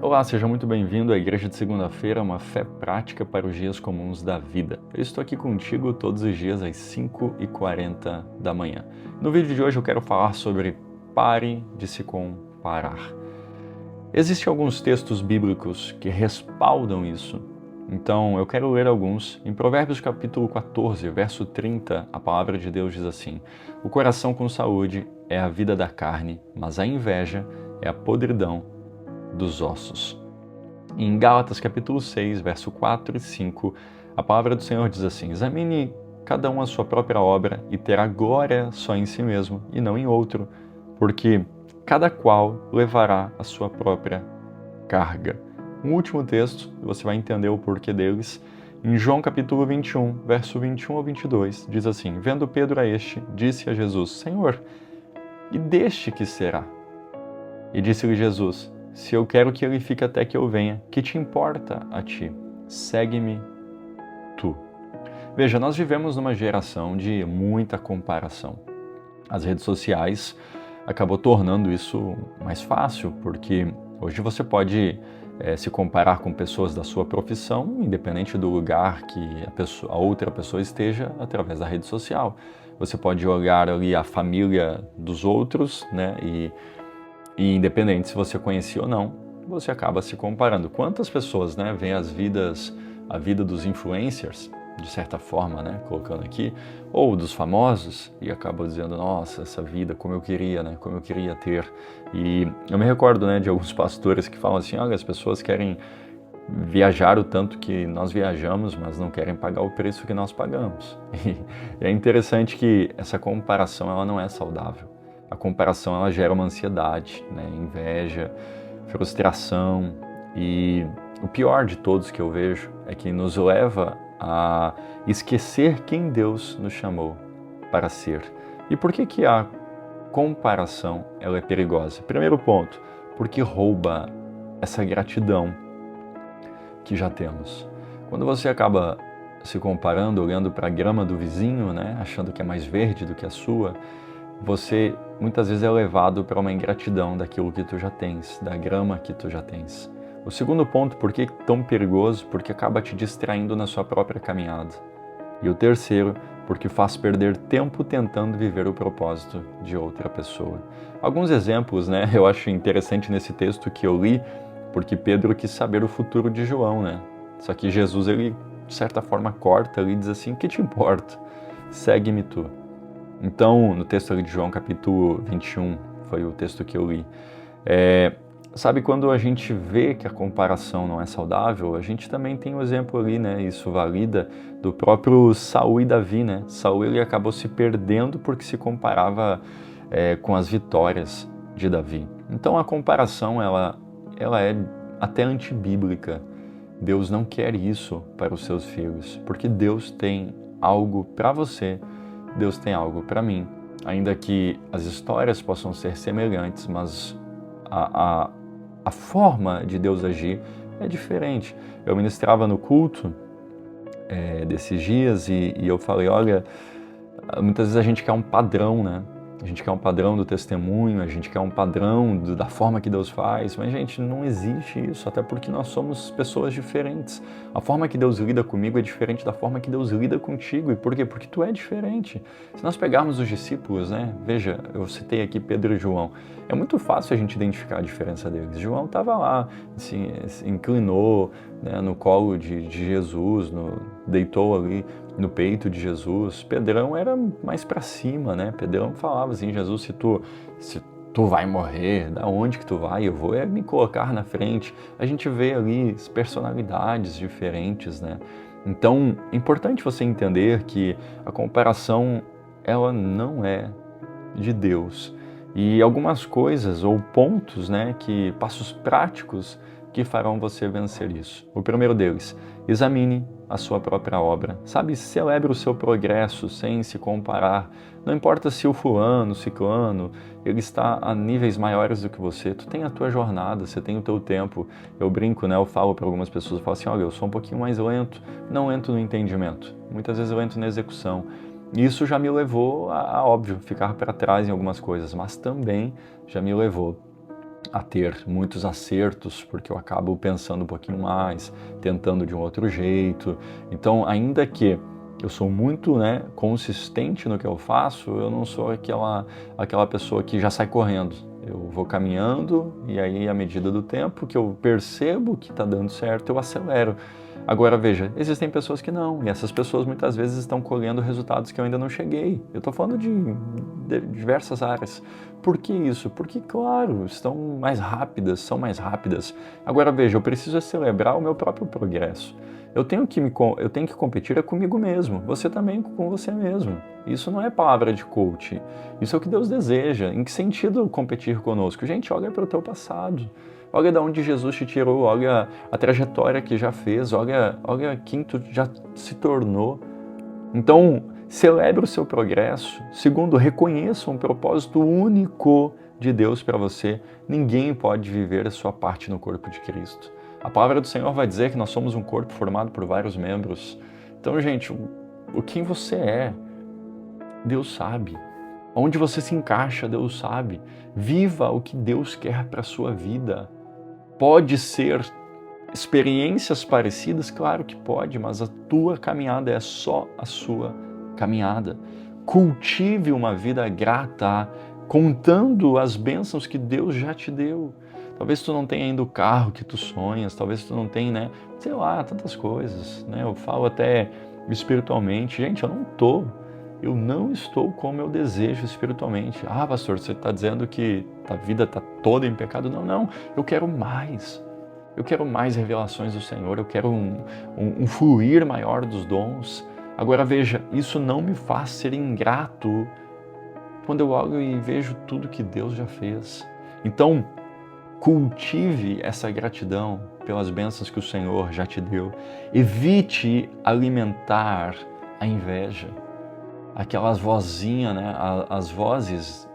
Olá, seja muito bem-vindo à Igreja de Segunda-feira, uma fé prática para os dias comuns da vida. Eu estou aqui contigo todos os dias às 5h40 da manhã. No vídeo de hoje eu quero falar sobre pare de se comparar. Existem alguns textos bíblicos que respaldam isso, então eu quero ler alguns. Em Provérbios capítulo 14, verso 30, a palavra de Deus diz assim: "O coração com saúde é a vida da carne, mas a inveja é a podridão dos ossos." Em Gálatas capítulo 6, verso 4 e 5, a palavra do Senhor diz assim: "Examine cada um a sua própria obra e terá glória só em si mesmo e não em outro, porque cada qual levará a sua própria carga." Um último texto, você vai entender o porquê deles. Em João capítulo 21, verso 21 ao 22, diz assim: "Vendo Pedro a este, disse a Jesus: Senhor, e deste que será? E disse-lhe Jesus: Se eu quero que ele fique até que eu venha, que te importa a ti? Segue-me tu." Veja, nós vivemos numa geração de muita comparação. As redes sociais acabou tornando isso mais fácil, porque hoje você pode se comparar com pessoas da sua profissão, independente do lugar que a outra pessoa esteja, através da rede social. Você pode olhar ali a família dos outros, né, e independente se você conhecia ou não, você acaba se comparando. Quantas pessoas, né, veem a vida dos influencers, de certa forma, né, colocando aqui, ou dos famosos, e acabam dizendo: nossa, essa vida, como eu queria, né, como eu queria ter. E eu me recordo, né, de alguns pastores que falam assim: olha, as pessoas querem viajar o tanto que nós viajamos, mas não querem pagar o preço que nós pagamos. E é interessante que essa comparação, ela não é saudável. A comparação, ela gera uma ansiedade, né? Inveja, frustração, e o pior de todos que eu vejo é que nos leva a esquecer quem Deus nos chamou para ser. E por que a comparação, ela é perigosa? Primeiro ponto, porque rouba essa gratidão que já temos. Quando você acaba se comparando, olhando para a grama do vizinho, né, achando que é mais verde do que a sua, você muitas vezes é levado para uma ingratidão daquilo que tu já tens, da grama que tu já tens. O segundo ponto, por que tão perigoso? Porque acaba te distraindo na sua própria caminhada. E o terceiro, porque faz perder tempo tentando viver o propósito de outra pessoa. Alguns exemplos, né, eu acho interessante nesse texto que eu li, porque Pedro quis saber o futuro de João, né? Só que Jesus, ele, de certa forma, corta ali e diz assim: que te importa? Segue-me tu. Então, no texto ali de João, capítulo 21, foi o texto que eu li. Sabe, quando a gente vê que a comparação não é saudável, a gente também tem um exemplo ali, né? Isso valida do próprio Saul e Davi, né? Saul, ele acabou se perdendo porque se comparava com as vitórias de Davi. Então, a comparação, ela é até antibíblica. Deus não quer isso para os seus filhos, porque Deus tem algo para você, Deus tem algo para mim. Ainda que as histórias possam ser semelhantes, mas a forma de Deus agir é diferente. Eu ministrava no culto desses dias e eu falei: olha, muitas vezes a gente quer um padrão, né? A gente quer um padrão do testemunho, a gente quer um padrão da forma que Deus faz, mas, gente, não existe isso, até porque nós somos pessoas diferentes. A forma que Deus lida comigo é diferente da forma que Deus lida contigo. E por quê? Porque tu é diferente. Se nós pegarmos os discípulos, né? Veja, eu citei aqui Pedro e João. É muito fácil a gente identificar a diferença deles. João estava lá, assim, se inclinou, né, no colo de Jesus, deitou ali no peito de Jesus. Pedrão era mais para cima, né? Pedrão falava assim: Jesus, se tu vai morrer, da onde que tu vai? Eu vou me colocar na frente. A gente vê ali personalidades diferentes, né? Então, é importante você entender que a comparação, ela não é de Deus. E algumas coisas ou pontos, né, passos práticos que farão você vencer isso. O primeiro deles: examine a sua própria obra. Sabe, celebre o seu progresso sem se comparar. Não importa se o fulano, o ciclano, ele está a níveis maiores do que você. Tu tem a tua jornada, você tem o teu tempo. Eu brinco, né? Eu falo para algumas pessoas, eu falo assim: olha, eu sou um pouquinho mais lento. Não lento no entendimento. Muitas vezes eu lento na execução. Isso já me levou a óbvio, ficar para trás em algumas coisas, mas também já me levou a ter muitos acertos, porque eu acabo pensando um pouquinho mais, tentando de um outro jeito. Então, ainda que eu sou muito, consistente no que eu faço, eu não sou aquela pessoa que já sai correndo. Eu vou caminhando e aí, à medida do tempo que eu percebo que está dando certo, eu acelero. Agora, veja, existem pessoas que não, e essas pessoas muitas vezes estão colhendo resultados que eu ainda não cheguei. Eu estou falando de diversas áreas. Por que isso? Porque, claro, são mais rápidas. Agora, veja, eu preciso celebrar o meu próprio progresso. Eu tenho que competir comigo mesmo, você também com você mesmo. Isso não é palavra de coach, isso é o que Deus deseja. Em que sentido competir conosco? Gente, olha para o teu passado, olha de onde Jesus te tirou, olha a trajetória que já fez, olha quem tu já se tornou. Então, celebre o seu progresso. Segundo, reconheça um propósito único de Deus para você. Ninguém pode viver a sua parte no corpo de Cristo. A palavra do Senhor vai dizer que nós somos um corpo formado por vários membros. Então, gente, quem você é, Deus sabe. Onde você se encaixa, Deus sabe. Viva o que Deus quer para a sua vida. Pode ser experiências parecidas? Claro que pode, mas a tua caminhada é só a sua caminhada. Cultive uma vida grata, contando as bênçãos que Deus já te deu. Talvez tu não tenha ainda o carro que tu sonhas, talvez tu não tenha, tantas coisas, Eu falo até espiritualmente, gente, eu não estou como eu desejo espiritualmente. Ah, pastor, você está dizendo que a vida está toda em pecado? Não, eu quero mais. Eu quero mais revelações do Senhor, eu quero um fluir maior dos dons. Agora veja, isso não me faz ser ingrato quando eu olho e vejo tudo que Deus já fez. Então, cultive essa gratidão pelas bênçãos que o Senhor já te deu. Evite alimentar a inveja, aquelas vozinhas, as vozes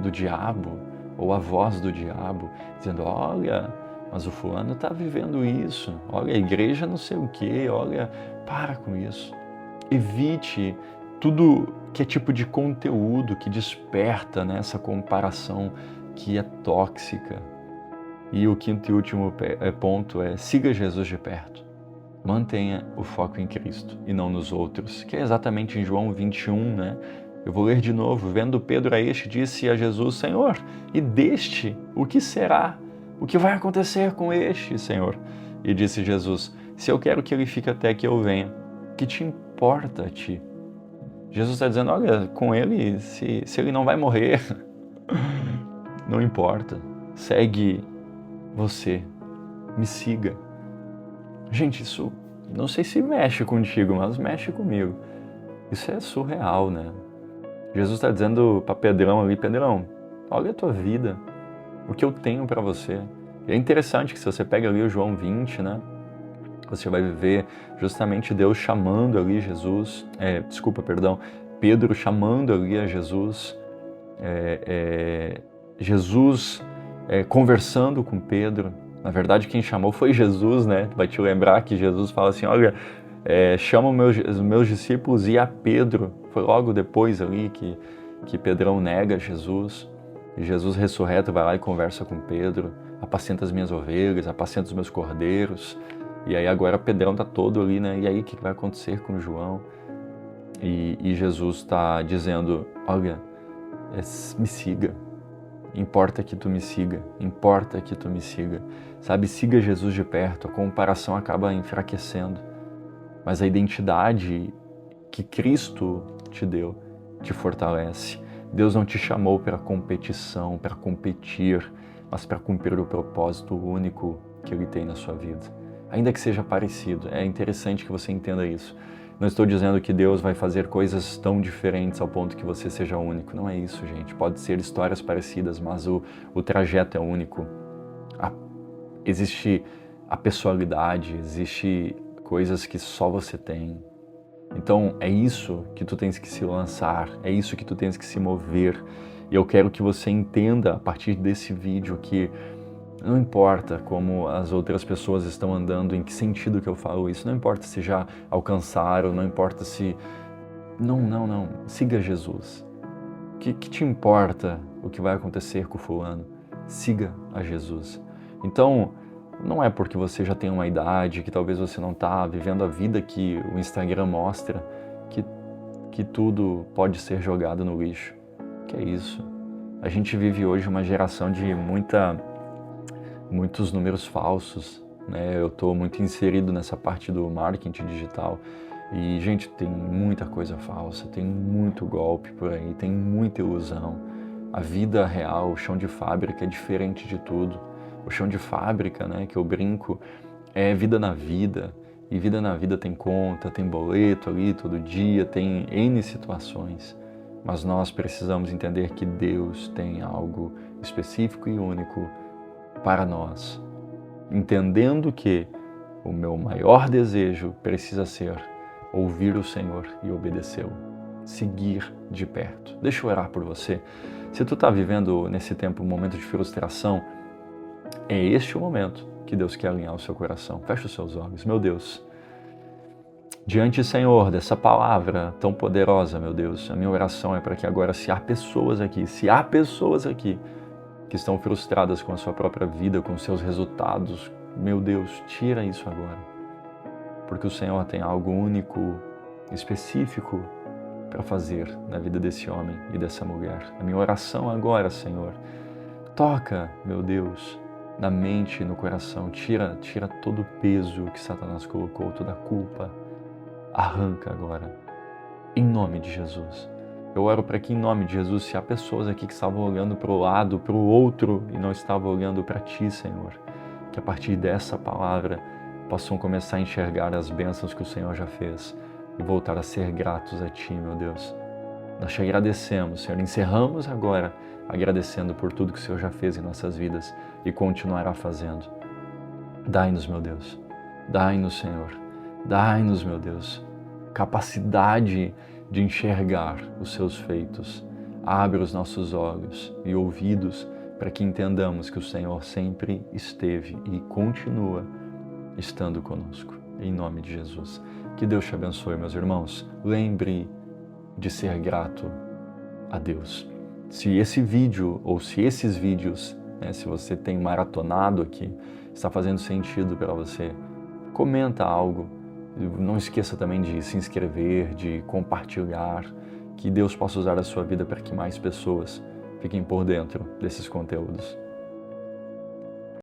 do diabo, ou a voz do diabo, dizendo, olha, mas o fulano está vivendo isso, olha, a igreja não sei o quê, olha, para com isso. Evite tudo que é tipo de conteúdo que desperta essa comparação que é tóxica. E o quinto e último ponto é: siga Jesus de perto. Mantenha o foco em Cristo e não nos outros, que é exatamente em João 21, Eu vou ler de novo. Vendo Pedro a este, disse a Jesus, Senhor, e deste o que será? O que vai acontecer com este, Senhor? E disse Jesus, se eu quero que ele fique até que eu venha, que te importa a ti? Jesus está dizendo, olha, com ele, se ele não vai morrer, não importa, segue você, me siga. Gente, isso não sei se mexe contigo, mas mexe comigo. Isso é surreal, Jesus está dizendo para Pedrão ali, Pedrão, olha a tua vida, o que eu tenho para você. E é interessante que se você pega ali o João 20, você vai ver justamente Deus chamando ali Pedro chamando ali a Jesus, Jesus conversando com Pedro. Na verdade, quem chamou foi Jesus, Vai te lembrar que Jesus fala assim, olha, chama os meus discípulos e a Pedro. Foi logo depois ali que Pedrão nega Jesus. E Jesus ressurreto vai lá e conversa com Pedro. Apacenta as minhas ovelhas, apacenta os meus cordeiros. E aí agora Pedrão está todo ali, E aí o que vai acontecer com João? E Jesus está dizendo, olha, me siga. Importa que tu me siga, Sabe, siga Jesus de perto, a comparação acaba enfraquecendo. Mas a identidade que Cristo te deu te fortalece. Deus não te chamou para competição, para competir, mas para cumprir o propósito único que Ele tem na sua vida. Ainda que seja parecido, é interessante que você entenda isso. Não estou dizendo que Deus vai fazer coisas tão diferentes ao ponto que você seja único. Não é isso, gente. Pode ser histórias parecidas, mas o trajeto é único. Existe a pessoalidade, existe coisas que só você tem. Então é isso que tu tens que se lançar, é isso que tu tens que se mover. E eu quero que você entenda a partir desse vídeo que não importa como as outras pessoas estão andando, em que sentido que eu falo isso, não importa se já alcançaram, não importa se... Não. Siga Jesus. Que te importa o que vai acontecer com o fulano? siga a Jesus. Então, não é porque você já tem uma idade, que talvez você não está vivendo a vida que o Instagram mostra, que tudo pode ser jogado no lixo. Que é isso? A gente vive hoje uma geração de muitos números falsos, né? Eu estou muito inserido nessa parte do marketing digital e, gente, tem muita coisa falsa, tem muito golpe por aí, tem muita ilusão. A vida real, o chão de fábrica é diferente de tudo. O chão de fábrica, né, que eu brinco, é vida na vida. E vida na vida tem conta, tem boleto ali todo dia, tem N situações. Mas nós precisamos entender que Deus tem algo específico e único para nós. Entendendo que o meu maior desejo precisa ser ouvir o Senhor e obedecê-lo. Seguir de perto. Deixa eu orar por você. Se tu está vivendo nesse tempo um momento de frustração, é este o momento que Deus quer alinhar o seu coração. Feche os seus olhos. Meu Deus, diante, Senhor, dessa palavra tão poderosa, meu Deus, a minha oração é para que agora, se há pessoas aqui que estão frustradas com a sua própria vida, com os seus resultados, meu Deus, tira isso agora. Porque o Senhor tem algo único, específico para fazer na vida desse homem e dessa mulher. A minha oração agora, Senhor, toca, meu Deus, na mente e no coração, tira todo o peso que Satanás colocou, toda a culpa, arranca agora, em nome de Jesus. Eu oro para que, em nome de Jesus, se há pessoas aqui que estavam olhando para o lado, para o outro, e não estavam olhando para Ti, Senhor, que a partir dessa palavra possam começar a enxergar as bênçãos que o Senhor já fez e voltar a ser gratos a Ti, meu Deus. Nós Te agradecemos, Senhor. Encerramos agora agradecendo por tudo que o Senhor já fez em nossas vidas e continuará fazendo. Dai-nos, meu Deus. Dai-nos, Senhor. Dai-nos, meu Deus, capacidade de enxergar os Seus feitos. Abre os nossos olhos e ouvidos para que entendamos que o Senhor sempre esteve e continua estando conosco. Em nome de Jesus. Que Deus te abençoe, meus irmãos. Lembre de ser grato a Deus. Se esse vídeo ou se esses vídeos, se você tem maratonado aqui, está fazendo sentido para você, comenta algo. Não esqueça também de se inscrever, de compartilhar, que Deus possa usar a sua vida para que mais pessoas fiquem por dentro desses conteúdos.